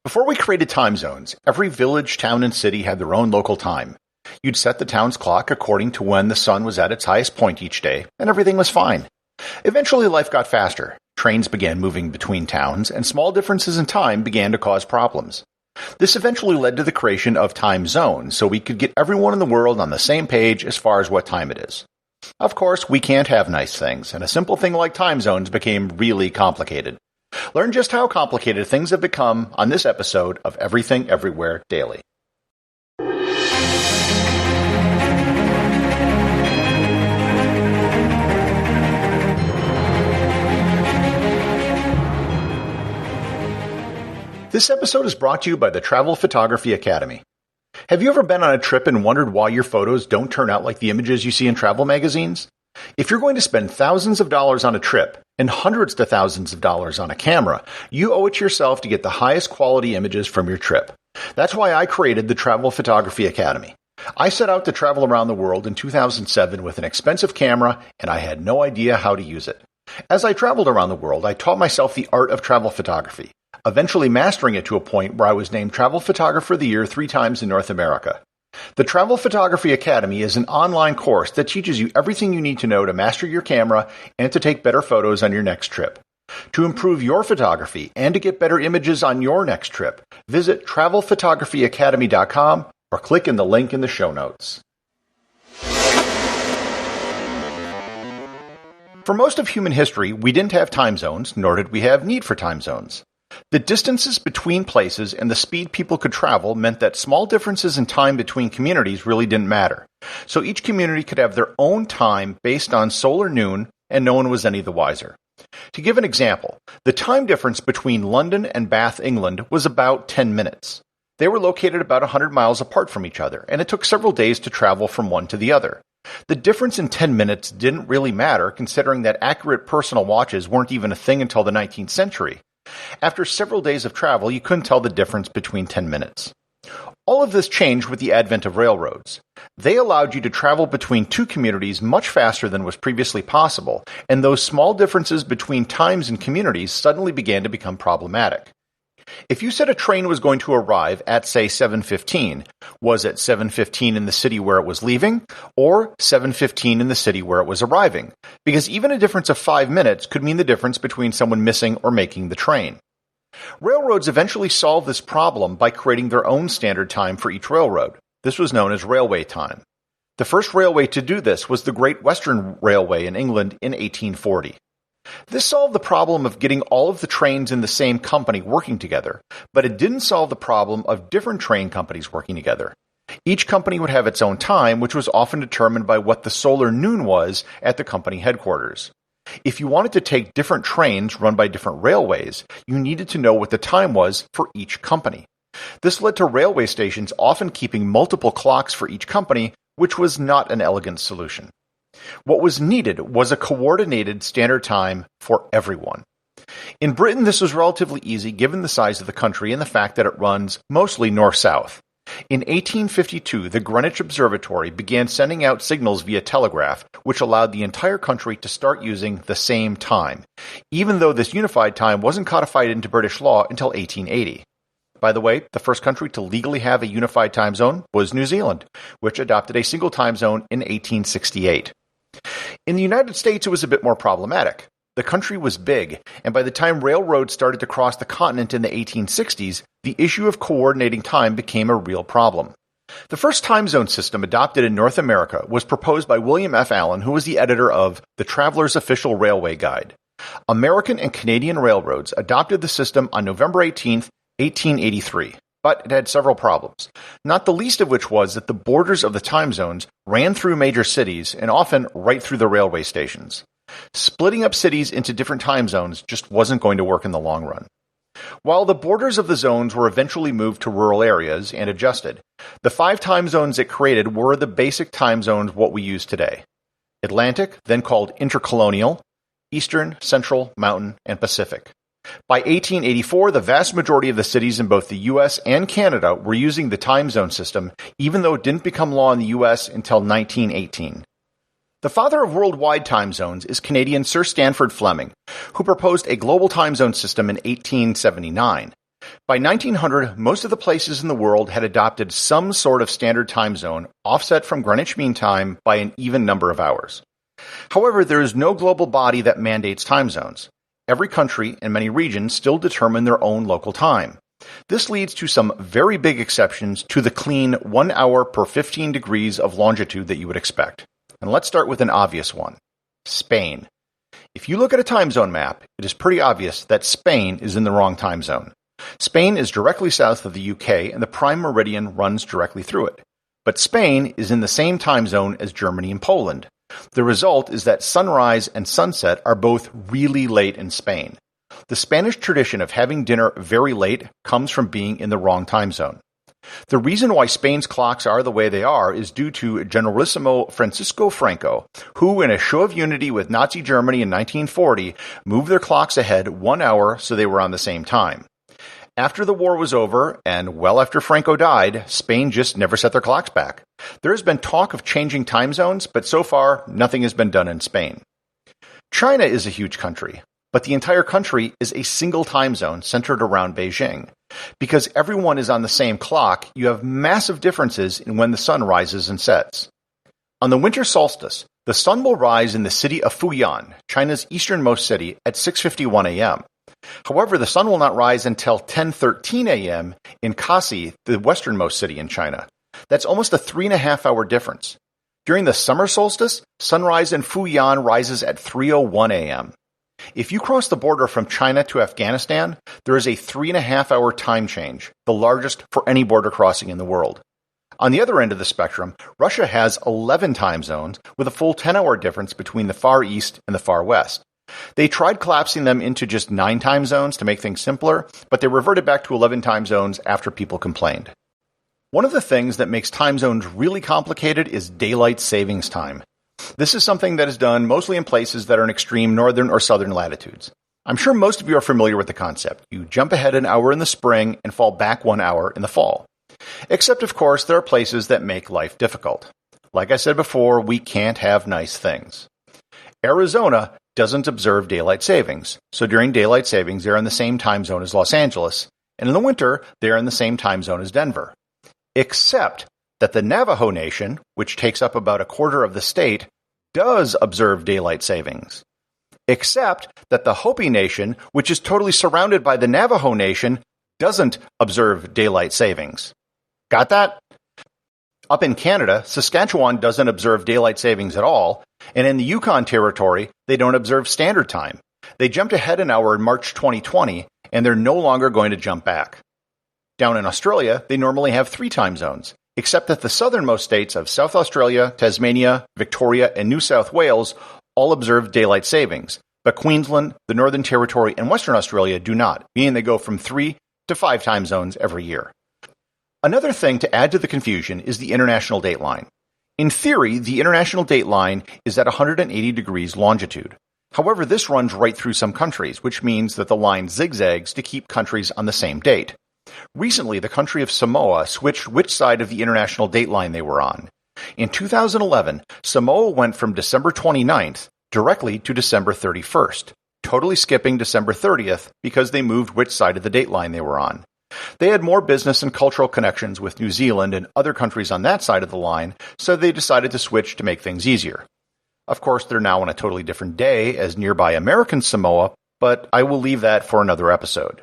Before we created time zones, every village, town, and city had their own local time. You'd set the town's clock according to when the sun was at its highest point each day, and everything was fine. Eventually, life got faster. Trains began moving between towns, and small differences in time began to cause problems. This eventually led to the creation of time zones, so we could get everyone in the world on the same page as far as what time it is. Of course, we can't have nice things, and a simple thing like time zones became really complicated. Learn just how complicated things have become on this episode of Everything Everywhere Daily. This episode is brought to you by the Travel Photography Academy. Have you ever been on a trip and wondered why your photos don't turn out like the images you see in travel magazines? If you're going to spend thousands of dollars on a trip and hundreds to thousands of dollars on a camera, you owe it to yourself to get the highest quality images from your trip. That's why I created the Travel Photography Academy. I set out to travel around the world in 2007 with an expensive camera, and I had no idea how to use it. As I traveled around the world, I taught myself the art of travel photography, eventually mastering it to a point where I was named Travel Photographer of the Year 3 times in North America. The Travel Photography Academy is an online course that teaches you everything you need to know to master your camera and to take better photos on your next trip. To improve your photography and to get better images on your next trip, visit travelphotographyacademy.com or click in the link in the show notes. For most of human history, we didn't have time zones, nor did we have need for time zones. The distances between places and the speed people could travel meant that small differences in time between communities really didn't matter. So each community could have their own time based on solar noon, and no one was any the wiser. To give an example, the time difference between London and Bath, England was about 10 minutes. They were located about 100 miles apart from each other, and it took several days to travel from one to the other. The difference in 10 minutes didn't really matter, considering that accurate personal watches weren't even a thing until the 19th century. After several days of travel, you couldn't tell the difference between 10 minutes. All of this changed with the advent of railroads. They allowed you to travel between two communities much faster than was previously possible, and those small differences between times and communities suddenly began to become problematic. If you said a train was going to arrive at, say, 7:15, was it 7:15 in the city where it was leaving, or 7:15 in the city where it was arriving? Because even a difference of 5 minutes could mean the difference between someone missing or making the train. Railroads eventually solved this problem by creating their own standard time for each railroad. This was known as railway time. The first railway to do this was the Great Western Railway in England in 1840. This solved the problem of getting all of the trains in the same company working together, but it didn't solve the problem of different train companies working together. Each company would have its own time, which was often determined by what the solar noon was at the company headquarters. If you wanted to take different trains run by different railways, you needed to know what the time was for each company. This led to railway stations often keeping multiple clocks for each company, which was not an elegant solution. What was needed was a coordinated standard time for everyone. In Britain, this was relatively easy given the size of the country and the fact that it runs mostly north-south. In 1852, the Greenwich Observatory began sending out signals via telegraph, which allowed the entire country to start using the same time, even though this unified time wasn't codified into British law until 1880. By the way, the first country to legally have a unified time zone was New Zealand, which adopted a single time zone in 1868. In the United States, it was a bit more problematic. The country was big, and by the time railroads started to cross the continent in the 1860s, the issue of coordinating time became a real problem. The first time zone system adopted in North America was proposed by William F. Allen, who was the editor of The Traveler's Official Railway Guide. American and Canadian railroads adopted the system on November 18, 1883. But it had several problems, not the least of which was that the borders of the time zones ran through major cities and often right through the railway stations. Splitting up cities into different time zones just wasn't going to work in the long run. While the borders of the zones were eventually moved to rural areas and adjusted, the 5 time zones it created were the basic time zones what we use today. Atlantic, then called Intercolonial, Eastern, Central, Mountain, and Pacific. By 1884, the vast majority of the cities in both the U.S. and Canada were using the time zone system, even though it didn't become law in the U.S. until 1918. The father of worldwide time zones is Canadian Sir Stanford Fleming, who proposed a global time zone system in 1879. By 1900, most of the places in the world had adopted some sort of standard time zone, offset from Greenwich Mean Time by an even number of hours. However, there is no global body that mandates time zones. Every country and many regions still determine their own local time. This leads to some very big exceptions to the clean 1 hour per 15 degrees of longitude that you would expect. And let's start with an obvious one. Spain. If you look at a time zone map, it is pretty obvious that Spain is in the wrong time zone. Spain is directly south of the UK and the prime meridian runs directly through it. But Spain is in the same time zone as Germany and Poland. The result is that sunrise and sunset are both really late in Spain. The Spanish tradition of having dinner very late comes from being in the wrong time zone. The reason why Spain's clocks are the way they are is due to Generalissimo Francisco Franco, who, in a show of unity with Nazi Germany in 1940, moved their clocks ahead 1 hour so they were on the same time. After the war was over, and well after Franco died, Spain just never set their clocks back. There has been talk of changing time zones, but so far, nothing has been done in Spain. China is a huge country, but the entire country is a single time zone centered around Beijing. Because everyone is on the same clock, you have massive differences in when the sun rises and sets. On the winter solstice, the sun will rise in the city of Fujian, China's easternmost city, at 6:51 a.m. However, the sun will not rise until 10:13 a.m. in Kasi, the westernmost city in China. That's almost a 3.5-hour difference. During the summer solstice, sunrise in Fujian rises at 3:01 a.m. If you cross the border from China to Afghanistan, there is a 3.5-hour time change, the largest for any border crossing in the world. On the other end of the spectrum, Russia has 11 time zones with a full 10-hour difference between the Far East and the Far West. They tried collapsing them into just 9 time zones to make things simpler, but they reverted back to 11 time zones after people complained. One of the things that makes time zones really complicated is daylight savings time. This is something that is done mostly in places that are in extreme northern or southern latitudes. I'm sure most of you are familiar with the concept. You jump ahead an hour in the spring and fall back 1 hour in the fall. Except, of course, there are places that make life difficult. Like I said before, we can't have nice things. Arizona doesn't observe daylight savings, so during daylight savings they're in the same time zone as Los Angeles, and in the winter they're in the same time zone as Denver. Except that the Navajo Nation, which takes up about a quarter of the state, does observe daylight savings. Except that the Hopi Nation, which is totally surrounded by the Navajo Nation, doesn't observe daylight savings. Got that? Up in Canada, Saskatchewan doesn't observe daylight savings at all, and in the Yukon Territory, they don't observe standard time. They jumped ahead an hour in March 2020, and they're no longer going to jump back. Down in Australia, they normally have 3 time zones, except that the southernmost states of South Australia, Tasmania, Victoria, and New South Wales all observe daylight savings, but Queensland, the Northern Territory, and Western Australia do not, meaning they go from 3 to 5 time zones every year. Another thing to add to the confusion is the international dateline. In theory, the international dateline is at 180 degrees longitude. However, this runs right through some countries, which means that the line zigzags to keep countries on the same date. Recently, the country of Samoa switched which side of the international dateline they were on. In 2011, Samoa went from December 29th directly to December 31st, totally skipping December 30th because they moved which side of the dateline they were on. They had more business and cultural connections with New Zealand and other countries on that side of the line, so they decided to switch to make things easier. Of course, they're now on a totally different day as nearby American Samoa, but I will leave that for another episode.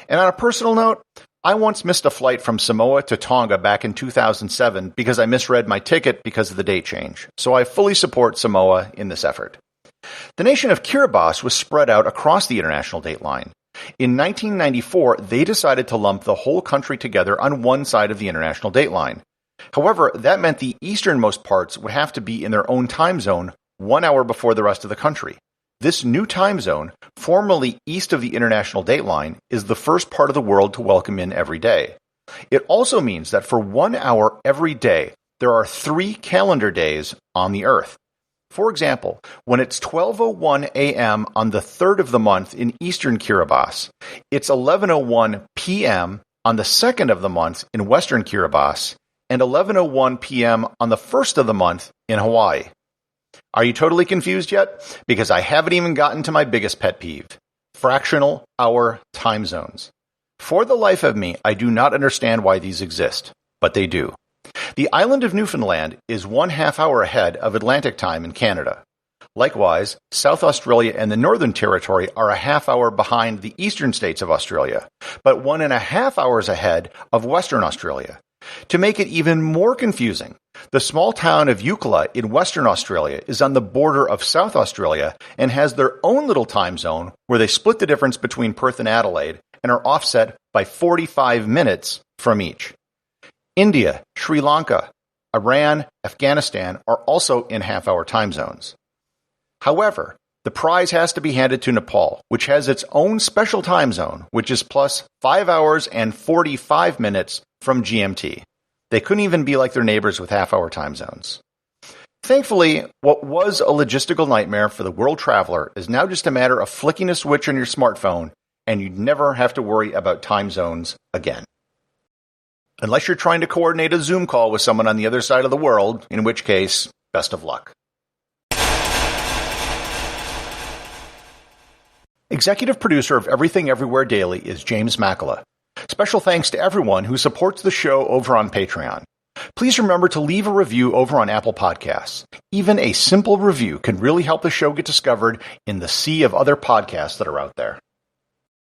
And on a personal note, I once missed a flight from Samoa to Tonga back in 2007 because I misread my ticket because of the date change, so I fully support Samoa in this effort. The nation of Kiribati was spread out across the international dateline. In 1994, they decided to lump the whole country together on one side of the international dateline. However, that meant the easternmost parts would have to be in their own time zone 1 hour before the rest of the country. This new time zone, formerly east of the international dateline, is the first part of the world to welcome in every day. It also means that for 1 hour every day, there are 3 calendar days on the Earth. For example, when it's 12:01 a.m. on the 3rd of the month in eastern Kiribati, it's 11:01 p.m. on the 2nd of the month in western Kiribati, and 11:01 p.m. on the 1st of the month in Hawaii. Are you totally confused yet? Because I haven't even gotten to my biggest pet peeve: fractional hour time zones. For the life of me, I do not understand why these exist, but they do. The island of Newfoundland is 1/2 hour ahead of Atlantic time in Canada. Likewise, South Australia and the Northern Territory are 1/2 hour behind the eastern states of Australia, but 1.5 hours ahead of Western Australia. To make it even more confusing, the small town of Eucla in Western Australia is on the border of South Australia and has their own little time zone where they split the difference between Perth and Adelaide and are offset by 45 minutes from each. India, Sri Lanka, Iran, Afghanistan are also in half-hour time zones. However, the prize has to be handed to Nepal, which has its own special time zone, which is plus 5 hours and 45 minutes from GMT. They couldn't even be like their neighbors with half-hour time zones. Thankfully, what was a logistical nightmare for the world traveler is now just a matter of flicking a switch on your smartphone, and you'd never have to worry about time zones again. Unless you're trying to coordinate a Zoom call with someone on the other side of the world, in which case, best of luck. Executive producer of Everything Everywhere Daily is James Makala. Special thanks to everyone who supports the show over on Patreon. Please remember to leave a review over on Apple Podcasts. Even a simple review can really help the show get discovered in the sea of other podcasts that are out there.